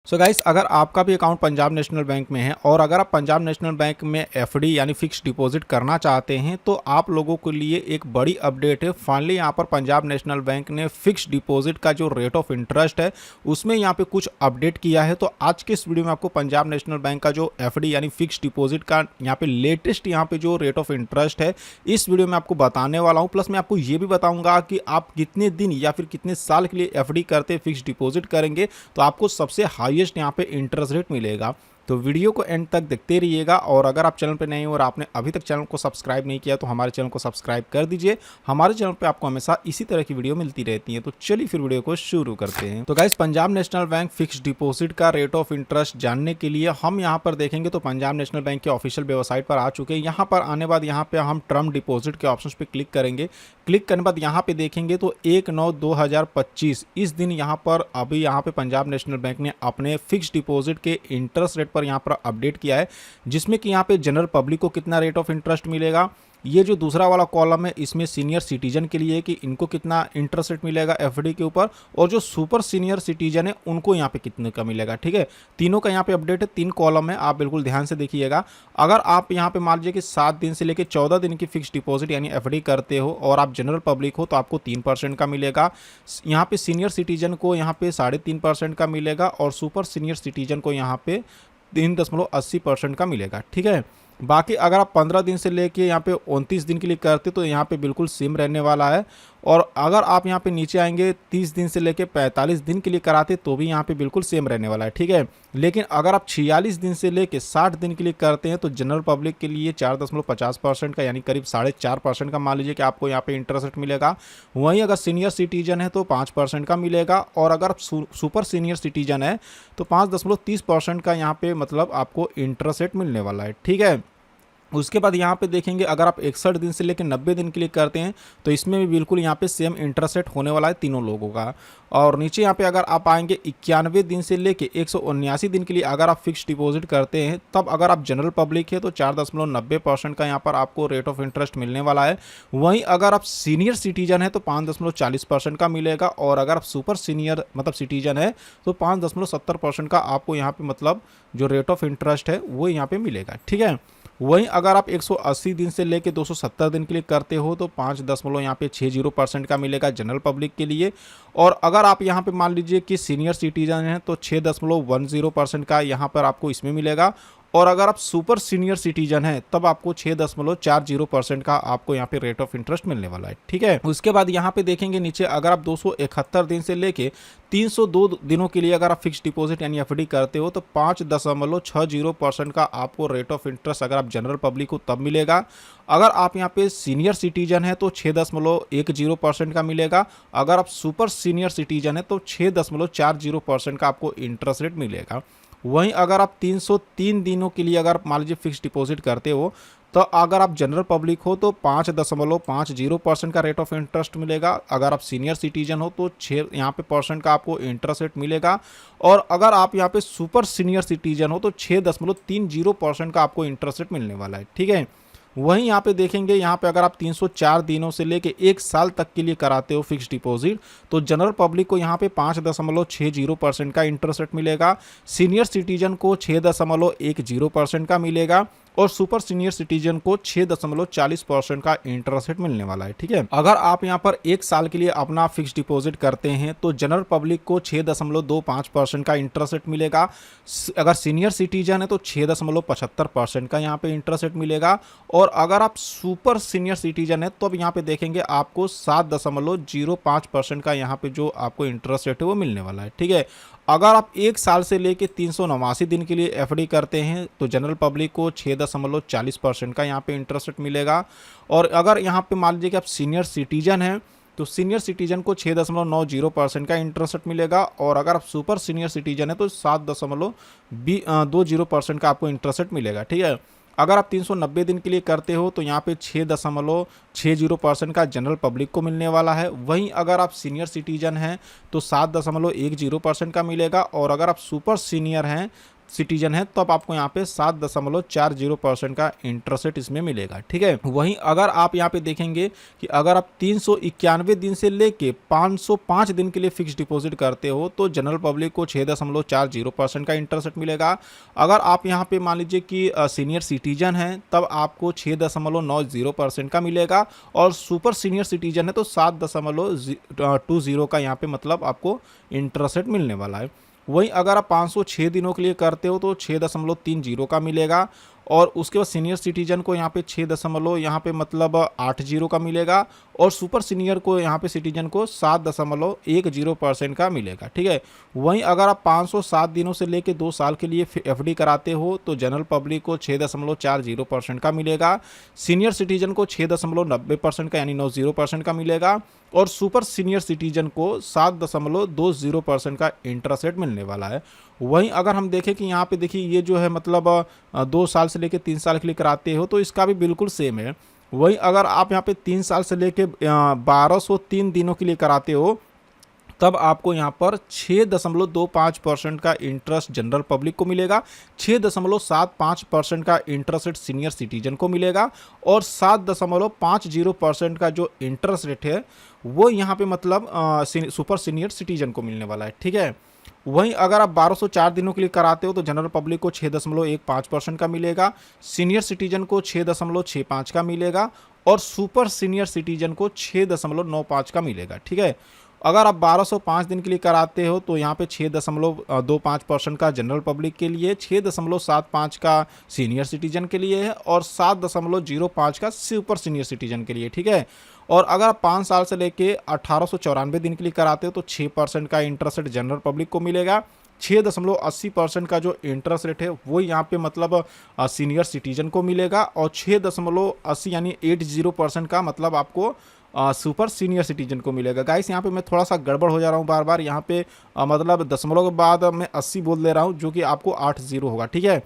So guys, अगर आपका भी अकाउंट पंजाब नेशनल बैंक में है और अगर आप पंजाब नेशनल बैंक में एफडी यानी फिक्स डिपॉजिट करना चाहते हैं तो आप लोगों के लिए एक बड़ी अपडेट है। फाइनली यहाँ पर पंजाब नेशनल बैंक ने फिक्स डिपॉजिट का जो रेट ऑफ इंटरेस्ट है उसमें यहाँ पे कुछ अपडेट किया है। तो आज के इस वीडियो में आपको पंजाब नेशनल बैंक का जो एफडी यानी फिक्स डिपॉजिट का यहाँ पे लेटेस्ट यहाँ पे जो रेट ऑफ इंटरेस्ट है इस वीडियो में आपको बताने वाला हूँ। प्लस मैं आपको ये भी बताऊंगा कि आप कितने दिन या फिर कितने साल के लिए एफडी करते फिक्स डिपॉजिट करेंगे तो आपको सबसे हाईएस्ट यहाँ पे इंटरेस्ट रेट मिलेगा। तो वीडियो को एंड तक देखते रहिएगा। और अगर आप चैनल पे नए हो और आपने अभी तक चैनल को सब्सक्राइब नहीं किया तो हमारे चैनल को सब्सक्राइब कर दीजिए। हमारे चैनल पे आपको हमेशा इसी तरह की वीडियो मिलती रहती है। तो चलिए फिर वीडियो को शुरू करते हैं। तो guys, Punjab national bank fix deposit का रेट ऑफ इंटरेस्ट जानने के लिए हम यहाँ पर देखेंगे तो पंजाब नेशनल बैंक के ऑफिशियल वेबसाइट पर आ चुके हैं। यहाँ पर आने बाद यहाँ पे हम टर्म डिपॉजिट के ऑप्शन पे क्लिक करेंगे। क्लिक करने बाद यहाँ पे देखेंगे तो 1/9/2025 इस दिन यहाँ पर अभी यहाँ पे पंजाब नेशनल बैंक ने अपने फिक्स डिपॉजिट के इंटरेस्ट रेट पर यहाँ पर अपडेट किया है, जिसमें कि यहाँ पे जनरल पब्लिक को कितना रेट ऑफ इंटरेस्ट मिलेगा। ये जो दूसरा वाला कॉलम है इसमें सीनियर सिटीजन के लिए कि इनको कितना इंटरेस्ट रेट मिलेगा एफडी के ऊपर, और जो सुपर सीनियर सिटीजन है उनको यहाँ पे कितने का मिलेगा। ठीक है, तीनों का यहाँ पे अपडेट है, 3 कॉलम है, आप बिल्कुल ध्यान से देखिएगा। अगर आप यहाँ पे मान लीजिए कि 7 दिन से लेकर 14 दिन की फिक्स डिपॉजिट यानी एफडी करते हो और आप जनरल पब्लिक हो तो आपको 3% का मिलेगा। यहाँ पे सीनियर सिटीजन को यहाँ पे 3.5% का मिलेगा और सुपर सीनियर सिटीजन को यहाँ पे 3.80% का मिलेगा। ठीक है, बाकी अगर आप 15 दिन से लेके यहाँ पे 29 दिन के लिए करते तो यहाँ पे बिल्कुल सेम रहने वाला है। और अगर आप यहाँ पे नीचे आएंगे 30 दिन से लेके 45 दिन के लिए कराते तो भी यहाँ पे बिल्कुल सेम रहने वाला है। ठीक है, लेकिन अगर आप 46 दिन से लेके 60 दिन के लिए करते हैं तो जनरल पब्लिक के लिए 4.50% का यानी करीब 4.5% का मान लीजिए कि आपको यहाँ पे इंटरेस्ट रेट मिलेगा। वहीं अगर सीनियर सिटीजन है तो 5% का मिलेगा, और अगर आप सुपर सीनियर सिटीजन है तो 5.30% का यहाँ पे मतलब आपको इंटरेस्ट रेट मिलने वाला है। ठीक है, उसके बाद यहाँ पे देखेंगे अगर आप 61 दिन से लेकर 90 दिन के लिए करते हैं तो इसमें भी बिल्कुल यहाँ पे सेम इंटरेस्ट रेट होने वाला है तीनों लोगों का। और नीचे यहाँ पे अगर आप आएंगे 91 दिन से लेके 179 दिन के लिए अगर आप फिक्स डिपॉजिट करते हैं तब अगर आप जनरल पब्लिक है तो 4.90% का यहाँ पर आपको रेट ऑफ इंटरेस्ट मिलने वाला है। वहीं अगर आप सीनियर सिटीजन है तो 5.40% का मिलेगा, और अगर आप सुपर सीनियर मतलब सिटीजन है तो 5.70% का आपको यहाँ पे मतलब जो रेट ऑफ इंटरेस्ट है वो यहाँ पे मिलेगा। ठीक है, वहीं अगर आप 180 दिन से लेकर 270 दिन के लिए करते हो तो 5.60% का मिलेगा जनरल पब्लिक के लिए, और अगर आप यहाँ पे मान लीजिए कि सीनियर सिटीजन हैं तो 6.10% का यहाँ पर आपको इसमें मिलेगा, और अगर आप सुपर सीनियर सिटीजन हैं तब आपको 6.40% का आपको यहाँ पे रेट ऑफ इंटरेस्ट मिलने वाला है। ठीक है, उसके बाद यहाँ पे देखेंगे नीचे अगर आप 271 दिन से लेके 302 दिनों के लिए अगर आप फिक्स डिपॉजिट यानी एफडी करते हो तो 5.60% का आपको रेट ऑफ इंटरेस्ट अगर आप जनरल पब्लिक हो तब मिलेगा। अगर आप यहाँ पे सीनियर सिटीजन है तो 6.10% का मिलेगा, अगर आप सुपर सीनियर सिटीजन है तो 6.40% का आपको इंटरेस्ट रेट मिलेगा। वहीं अगर आप 303 दिनों के लिए अगर मान लीजिए फिक्स डिपॉजिट करते हो तो अगर आप जनरल पब्लिक हो तो 5.50% का रेट ऑफ इंटरेस्ट मिलेगा, अगर आप सीनियर सिटीजन हो तो 6 यहाँ पे % का आपको इंटरेस्ट रेट मिलेगा, और अगर आप यहाँ पे सुपर सीनियर सिटीजन हो तो 6.30% का आपको इंटरेस्ट रेट मिलने वाला है। ठीक है, वहीं यहाँ पे देखेंगे यहाँ पे अगर आप 304 दिनों से लेके 1 साल तक के लिए कराते हो फिक्स डिपॉजिट तो जनरल पब्लिक को यहाँ पे 5.60% का इंटरेस्ट रेट मिलेगा, सीनियर सिटीजन को 6.10% का मिलेगा, और सुपर सीनियर सिटीजन को 6.40% का इंटरेस्ट रेट मिलने वाला है। ठीक है, अगर आप यहाँ पर 1 साल के लिए अपना फिक्स डिपॉजिट करते हैं तो जनरल पब्लिक को 6.25% का इंटरेस्ट रेट मिलेगा, अगर सीनियर सिटीजन है तो 6.75% का यहाँ पे इंटरेस्ट रेट मिलेगा, और अगर आप सुपर सीनियर सिटीजन है तो अब यहाँ पे देखेंगे आपको 7.05% का यहाँ पे जो आपको इंटरेस्ट रेट है वो मिलने वाला है। ठीक है, अगर आप 1 साल से लेके 389 दिन के लिए एफडी करते हैं तो जनरल पब्लिक को 6.40% का यहाँ पे इंटरेस्ट रेट मिलेगा, और अगर यहाँ पे मान लीजिए कि आप सीनियर सिटीजन हैं तो सीनियर सिटीजन को 6.90% का इंटरेस्ट रेट मिलेगा, और अगर आप सुपर सीनियर सिटीजन है तो 7.20% का आपको इंटरेस्ट रेट मिलेगा। ठीक है, अगर आप 390 दिन के लिए करते हो तो यहाँ पे 6.60% का जनरल पब्लिक को मिलने वाला है। वहीं अगर आप सीनियर सिटीजन हैं तो 7.10% का मिलेगा, और अगर आप सुपर सीनियर हैं सिटीजन है तब आपको यहाँ पे 7.40% का इंटरेस्ट रेट इसमें मिलेगा। ठीक है, वहीं अगर आप यहाँ पे देखेंगे कि अगर आप 391 दिन से लेके 505 दिन के लिए फिक्स डिपॉजिट करते हो तो जनरल पब्लिक को 6.40% का इंटरेस्ट रेट मिलेगा। अगर आप यहाँ पे मान लीजिए कि सीनियर सिटीजन है तब आपको 6.90% का मिलेगा, और सुपर सीनियर सिटीजन है तो 7.20 का यहाँ पे मतलब आपको इंटरेस्ट रेट मिलने वाला है। वहीं अगर आप 506 दिनों के लिए करते हो तो 6.30 का मिलेगा, और उसके बाद सीनियर सिटीजन को यहाँ पे 6.80 का मिलेगा, और सुपर सीनियर को यहाँ पे सिटीजन को 7.10% का मिलेगा। ठीक है, वहीं अगर आप 507 दिनों से लेके 2 साल के लिए एफडी कराते हो तो जनरल पब्लिक को 6.40% का मिलेगा, सीनियर सिटीजन को 6.90% का यानी 90% का मिलेगा, और सुपर सीनियर सिटीजन को 7.20% का इंटरेस्ट रेट मिलने वाला है। वहीं अगर हम देखें कि यहाँ पे देखिए ये जो है मतलब 2 साल से लेके 3 साल के लिए कराते हो तो इसका भी बिल्कुल सेम है। वहीं अगर आप यहाँ पे 3 साल से लेके 1203 दिनों के लिए कराते हो तब आपको यहाँ पर 6.25% का इंटरेस्ट जनरल पब्लिक को मिलेगा, 6.75% का इंटरेस्ट रेट सीनियर सिटीजन को मिलेगा, और 7.50% का जो इंटरेस्ट रेट है वो यहाँ पे मतलब सुपर सीनियर सिटीजन को मिलने वाला है। ठीक है, वहीं अगर आप 1204 दिनों के लिए कराते हो तो जनरल पब्लिक को 6.15% का मिलेगा, सीनियर सिटीजन को 6.65 का मिलेगा, और सुपर सीनियर सिटीजन को 6.95 का मिलेगा। ठीक है, अगर आप 1205 दिन के लिए कराते हो तो यहाँ पे 6.25% का जनरल पब्लिक के लिए, 6.75 का सीनियर सिटीजन के लिए है, और 7.05 का सुपर सीनियर सिटीजन के लिए। ठीक है, और अगर आप 5 साल से लेके 1894 दिन के लिए कराते हो तो 6% का इंटरेस्ट रेट जनरल पब्लिक को मिलेगा, 6.80% का जो इंटरेस्ट रेट है वो यहाँ पे मतलब सीनियर सिटीजन को मिलेगा, और 6.80 यानी 80% का मतलब आपको सुपर सीनियर सिटीजन को मिलेगा। गाइस यहाँ पे मैं थोड़ा सा गड़बड़ हो जा रहा हूँ बार बार, यहाँ पे मतलब दशमलव के बाद मैं 80 बोल दे रहा हूँ जो कि आपको 80 होगा। ठीक है,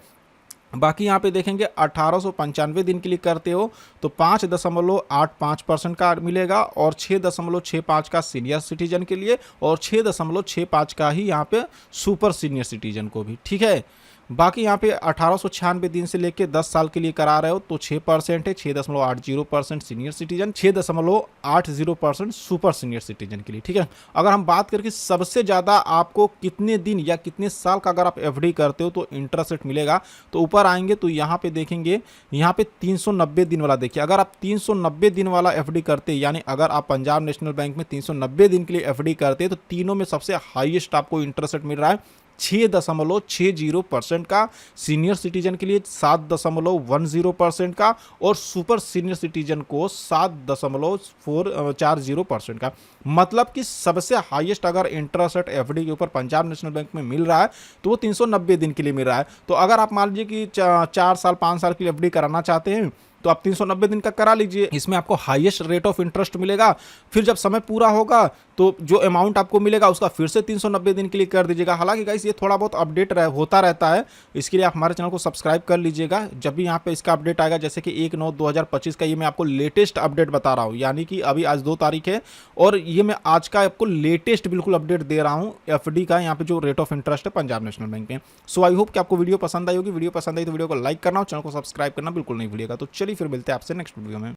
बाकी यहाँ पे देखेंगे 1895 दिन के लिए करते हो तो 5.85% का मिलेगा, और 6.65 का सीनियर सिटीजन के लिए, और 6.65 का ही यहाँ पे सुपर सीनियर सिटीजन को भी। ठीक है, बाकी यहाँ पे 1896 दिन से लेके 10 साल के लिए करा रहे हो तो 6% है, 6.80% senior citizen, 6.80% super senior citizen के लिए। ठीक है, अगर हम बात करके सबसे ज़्यादा आपको कितने दिन या कितने साल का अगर आप एफडी करते हो तो इंटरेस्ट रेट मिलेगा तो ऊपर आएंगे तो यहाँ पे देखेंगे, यहाँ पे 390 दिन वाला देखिए, अगर आप 390 दिन वाला एफडी करते यानी अगर आप पंजाब नेशनल बैंक में 390 दिन के लिए एफडी करते तो तीनों में सबसे हाईएस्ट आपको इंटरेस्ट रेट मिल रहा है 6.60% का, सीनियर सिटीजन के लिए 7.10% का, और सुपर सीनियर सिटीजन को 7.40% का। मतलब कि सबसे हाईएस्ट अगर इंटरेस्ट रेट एफडी के ऊपर पंजाब नेशनल बैंक में मिल रहा है तो वो 390 दिन के लिए मिल रहा है। तो अगर आप मान लीजिए कि 4 साल 5 साल के लिए एफडी कराना चाहते हैं तो आप 390 दिन का करा लीजिए, इसमें आपको हाईएस्ट रेट ऑफ इंटरेस्ट मिलेगा। फिर जब समय पूरा होगा तो जो अमाउंट आपको मिलेगा उसका फिर से 390 दिन के लिए कर दीजिएगा। हालांकि गाइस ये थोड़ा बहुत अपडेट होता रहता है, इसके लिए आप हमारे चैनल को सब्सक्राइब कर लीजिएगा। जब भी यहाँ पे इसका अपडेट आएगा, जैसे कि 1/9/2025 का ये मैं आपको लेटेस्ट अपडेट बता रहा हूँ, यानी कि अभी आज 2 तारीख है और ये मैं आज का आपको लेटेस्ट बिल्कुल अपडेट दे रहा हूँ एफडी का, यहाँ पे जो रेट ऑफ इंटरेस्ट है पंजाब नेशनल बैंक में। सो आई होप कि आपको वीडियो पसंद आई होगी। वीडियो पसंद आई तो वीडियो को लाइक करना और चैनल को सब्सक्राइब करना बिल्कुल नहीं भूलिएगा। तो चलिए फिर मिलते हैं आपसे नेक्स्ट वीडियो में।